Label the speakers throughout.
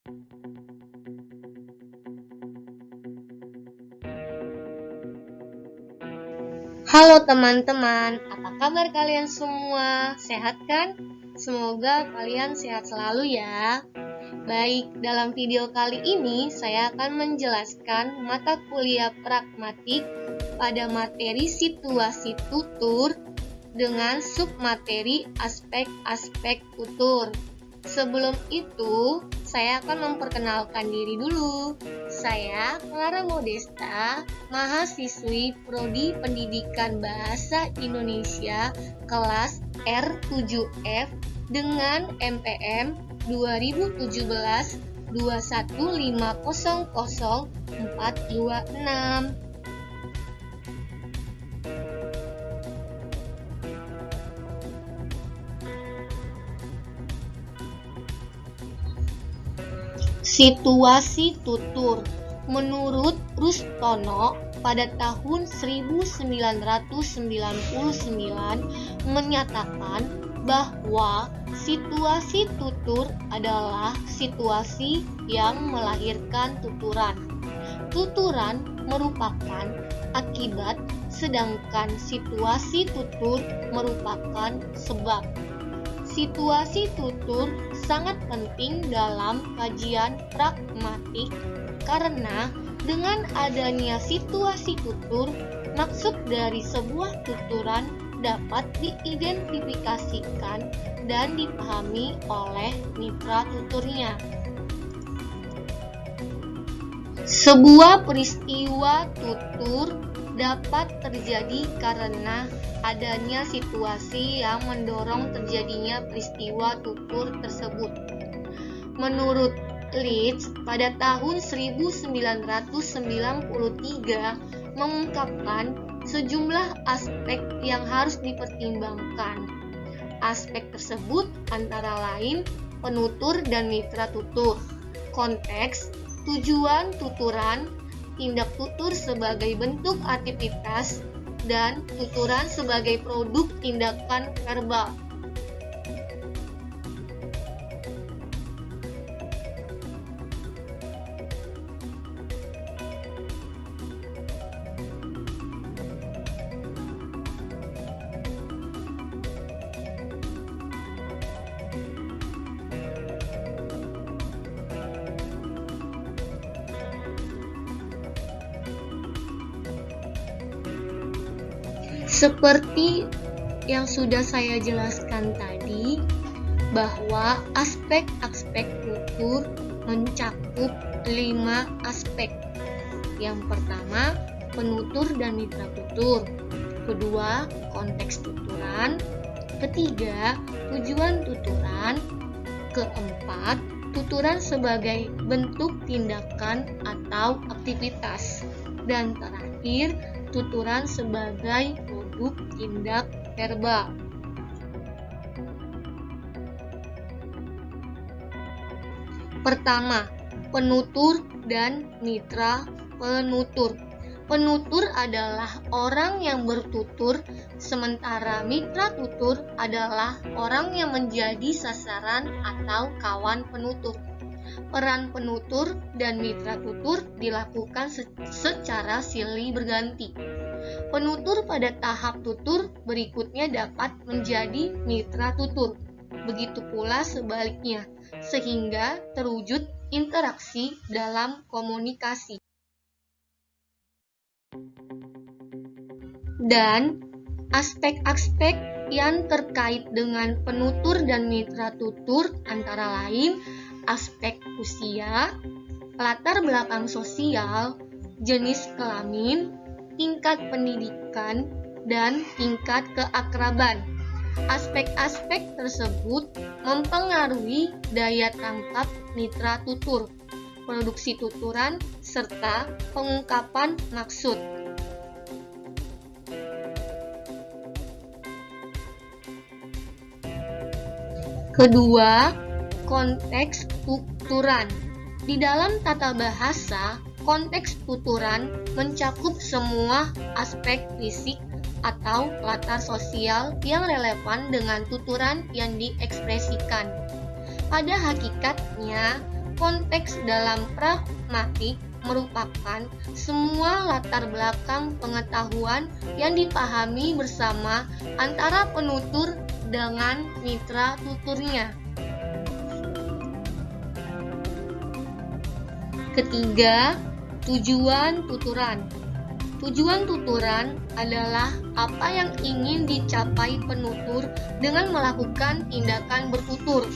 Speaker 1: Halo teman-teman, apa kabar kalian semua? Sehat kan? Semoga kalian sehat selalu ya. Baik, dalam video kali ini saya akan menjelaskan mata kuliah pragmatik pada materi situasi tutur dengan submateri aspek-aspek tutur. Sebelum itu, saya akan memperkenalkan diri dulu. Saya Clara Modesta, mahasiswi Prodi Pendidikan Bahasa Indonesia kelas R7F dengan MPM 2017 21500 426. Situasi tutur. Menurut Rustono, pada tahun 1999 menyatakan bahwa situasi tutur adalah situasi yang melahirkan tuturan. Tuturan merupakan akibat, sedangkan situasi tutur merupakan sebab. Situasi tutur sangat penting dalam kajian pragmatik karena dengan adanya situasi tutur, maksud dari sebuah tuturan dapat diidentifikasikan dan dipahami oleh mitra tuturnya. Sebuah peristiwa tutur dapat terjadi karena adanya situasi yang mendorong terjadinya peristiwa tutur tersebut. Menurut Leach, pada tahun 1993 mengungkapkan sejumlah aspek yang harus dipertimbangkan. Aspek tersebut antara lain penutur dan mitra tutur, konteks, tujuan tuturan, tindak tutur sebagai bentuk aktivitas, dan tuturan sebagai produk tindakan verbal. Seperti yang sudah saya jelaskan tadi, bahwa aspek-aspek tutur mencakup 5 aspek. Yang pertama, penutur dan mitra tutur. Kedua, konteks tuturan. Ketiga, tujuan tuturan. Keempat, tuturan sebagai bentuk tindakan atau aktivitas. Dan terakhir, tuturan sebagai produk tindak verbal. Pertama, penutur dan mitra penutur. Penutur adalah orang yang bertutur, sementara mitra tutur adalah orang yang menjadi sasaran atau kawan penutur. Peran penutur dan mitra tutur dilakukan secara silih berganti. Penutur pada tahap tutur berikutnya dapat menjadi mitra tutur. Begitu pula sebaliknya, sehingga terwujud interaksi dalam komunikasi. Dan aspek-aspek yang terkait dengan penutur dan mitra tutur antara lain aspek usia, latar belakang sosial, jenis kelamin, tingkat pendidikan, dan tingkat keakraban. Aspek-aspek tersebut mempengaruhi daya tangkap mitra tutur, produksi tuturan, serta pengungkapan maksud. Kedua, konteks tuturan. Di dalam tata bahasa, konteks tuturan mencakup semua aspek fisik atau latar sosial yang relevan dengan tuturan yang diekspresikan. Pada hakikatnya, Konteks dalam pragmatik merupakan semua latar belakang pengetahuan yang dipahami bersama antara penutur dengan mitra tuturnya. Ketiga, tujuan tuturan. Tujuan tuturan adalah apa yang ingin dicapai penutur dengan melakukan tindakan bertutur.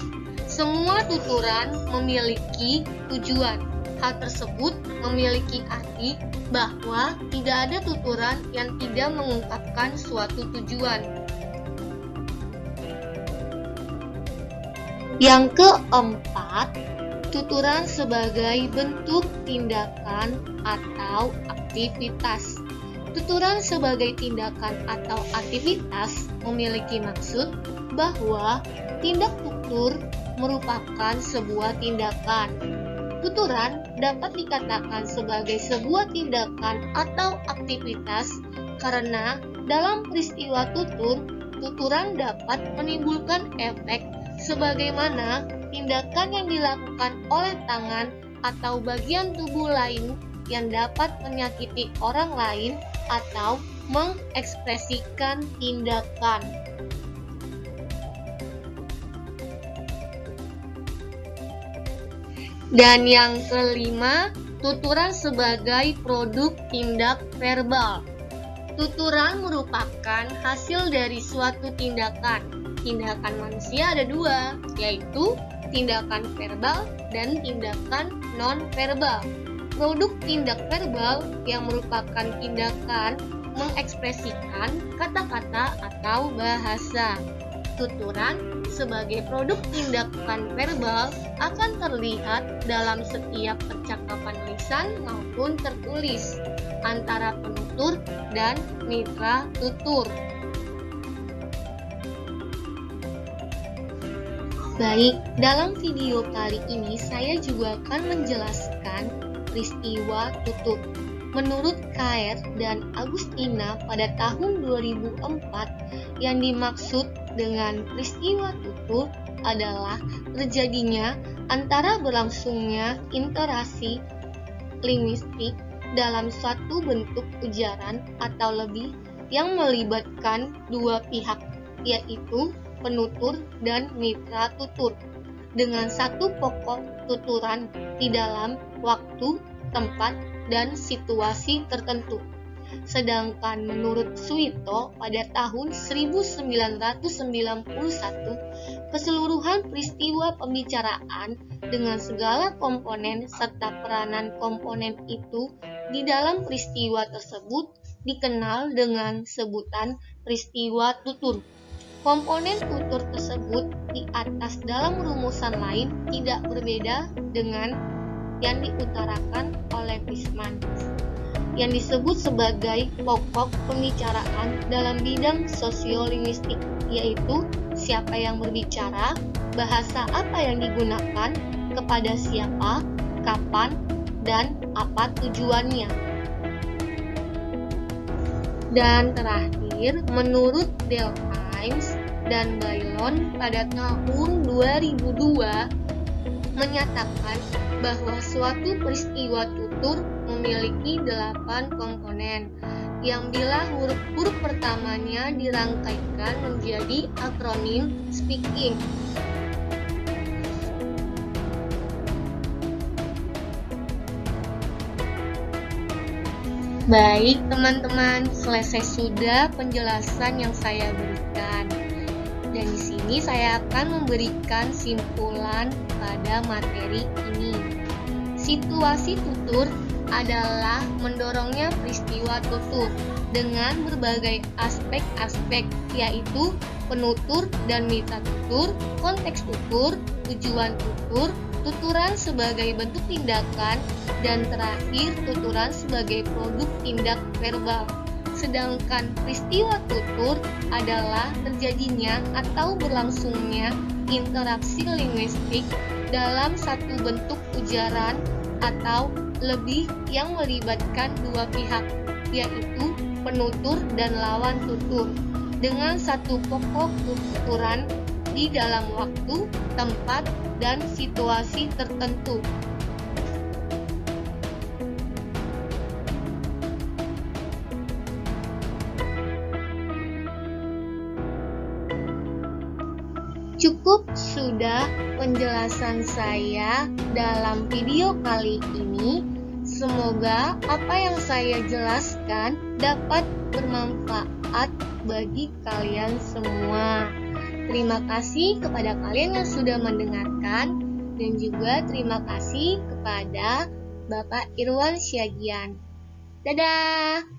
Speaker 1: Semua tuturan memiliki tujuan. Hal tersebut memiliki arti bahwa tidak ada tuturan yang tidak mengungkapkan suatu tujuan. Yang keempat, tuturan sebagai bentuk tindakan atau aktivitas. Tuturan sebagai tindakan atau aktivitas memiliki maksud bahwa tindak tutur merupakan sebuah tindakan. Tuturan dapat dikatakan sebagai sebuah tindakan atau aktivitas karena dalam peristiwa tuturan dapat menimbulkan efek sebagaimana tindakan yang dilakukan oleh tangan atau bagian tubuh lain yang dapat menyakiti orang lain atau mengekspresikan tindakan. Dan yang kelima, tuturan sebagai produk tindak verbal. Tuturan merupakan hasil dari suatu tindakan. Tindakan manusia ada dua, yaitu tindakan verbal dan tindakan non-verbal. Produk tindak verbal yang merupakan tindakan mengekspresikan kata-kata atau bahasa. Tuturan sebagai produk tindakan verbal akan terlihat dalam setiap percakapan lisan maupun tertulis antara penutur dan mitra tutur. Baik, dalam video kali ini saya juga akan menjelaskan peristiwa tutur. Menurut Kaer dan Agustina pada tahun 2004, yang dimaksud dengan peristiwa tutur adalah terjadinya antara berlangsungnya interaksi linguistik dalam suatu bentuk ujaran atau lebih yang melibatkan dua pihak, yaitu penutur dan mitra tutur, dengan satu pokok tuturan di dalam waktu, tempat, dan situasi tertentu. Sedangkan menurut Suwito pada tahun 1991, keseluruhan peristiwa pembicaraan dengan segala komponen serta peranan komponen itu di dalam peristiwa tersebut dikenal dengan sebutan peristiwa tutur. Komponen tutur tersebut di atas dalam rumusan lain tidak berbeda dengan yang diutarakan oleh Fishman, yang disebut sebagai pokok pembicaraan dalam bidang sosiolinguistik, yaitu siapa yang berbicara, bahasa apa yang digunakan, kepada siapa, kapan, dan apa tujuannya. Dan terakhir, menurut Delphines dan Bailon pada tahun 2002 menyatakan bahwa suatu peristiwa tutur memiliki 8 komponen yang bila huruf pertamanya dirangkaikan menjadi akronim speaking. Baik teman-teman, selesai sudah penjelasan yang saya berikan. Dan di sini saya akan memberikan simpulan pada materi ini. Situasi tutur adalah mendorongnya peristiwa tutur dengan berbagai aspek-aspek, yaitu penutur dan mitra tutur, konteks tutur, tujuan tutur, tuturan sebagai bentuk tindakan, dan terakhir tuturan sebagai produk tindak verbal. Sedangkan peristiwa tutur adalah terjadinya atau berlangsungnya interaksi linguistik dalam satu bentuk ujaran atau lebih yang melibatkan dua pihak, yaitu penutur dan lawan tutur, dengan satu pokok tuturan di dalam waktu, tempat, dan situasi tertentu. Cukup sudah penjelasan saya dalam video kali ini. Semoga apa yang saya jelaskan dapat bermanfaat bagi kalian semua. Terima kasih kepada kalian yang sudah mendengarkan, dan juga terima kasih kepada Bapak Irwan Syagian. Dadah!